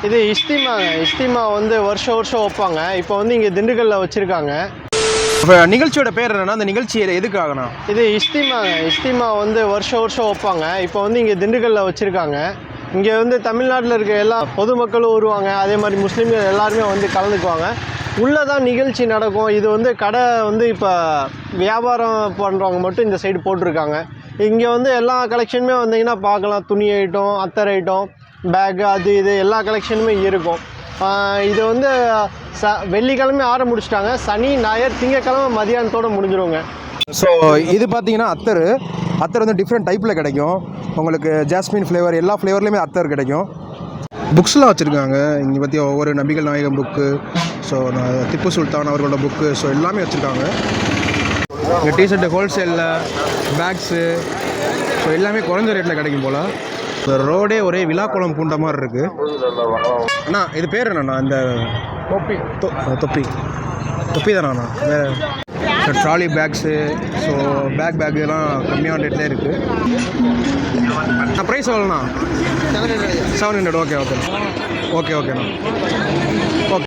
இது இஸ்திமா வந்து வருஷம் வைப்பாங்க. இப்போ வந்து இங்கே திண்டுக்கல்ல வச்சுருக்காங்க. இப்போ நிகழ்ச்சியோட பேர் என்னன்னா, அந்த நிகழ்ச்சி எதுக்காகண்ணா? இது இஸ்திமா வந்து வருஷம் வைப்பாங்க. இப்போ வந்து இங்கே திண்டுக்கல்ல வச்சுருக்காங்க. இங்கே வந்து தமிழ்நாட்டில் இருக்க எல்லா பொதுமக்களும் வருவாங்க. அதே மாதிரி முஸ்லீம்கள் எல்லாருமே வந்து கலந்துக்குவாங்க. உள்ளே தான் நிகழ்ச்சி நடக்கும். இது வந்து கடை வந்து இப்போ வியாபாரம் பண்ணுறவங்க மட்டும் இந்த சைடு போட்டிருக்காங்க. இங்கே வந்து எல்லா கலெக்ஷனுமே வந்தீங்கன்னா பார்க்கலாம். துணி ஐட்டம், அத்தர் ஐட்டம், பேக்கு, அது இது எல்லா கலெக்ஷனுமே இருக்கும். இது வந்து வெள்ளிக்கிழமை ஆரம்பிச்சிட்டாங்க. சனி, ஞாயிறு, திங்கக்கிழமை மதியானத்தோடு முடிஞ்சிருங்க. ஸோ இது பார்த்தீங்கன்னா அத்தர் வந்து டிஃப்ரெண்ட் டைப்பில் கிடைக்கும். உங்களுக்கு ஜாஸ்மின் ஃப்ளேவர், எல்லா ஃப்ளேவர்லேயுமே அத்தர் கிடைக்கும். புக்ஸ்லாம் வச்சுருக்காங்க. இங்கே பற்றி ஒவ்வொரு நபிகள் நாயகம் புக்கு, ஸோ திப்பு சுல்தான் அவர்களோட புக்கு, ஸோ எல்லாமே வச்சுருக்காங்க. இங்கே டிஷர்ட்டு ஹோல்சேலில், பேக்ஸு, ஸோ எல்லாமே குறைஞ்ச ரேட்டில் கிடைக்கும் போல். இந்த ரோடே ஒரே விழாக்குளம் பூண்ட மாதிரி இருக்குது. அண்ணா இது பேர் என்னண்ணா? இந்த தொப்பி தானண்ணா? வேறு ட்ராலி பேக்ஸு, ஸோ பேக்லாம் கம்மியான ரேட்லேயே இருக்குது. நான் ப்ரைஸ் எவ்வளோண்ணா? 700. ஓகேண்ணா. ஓகே.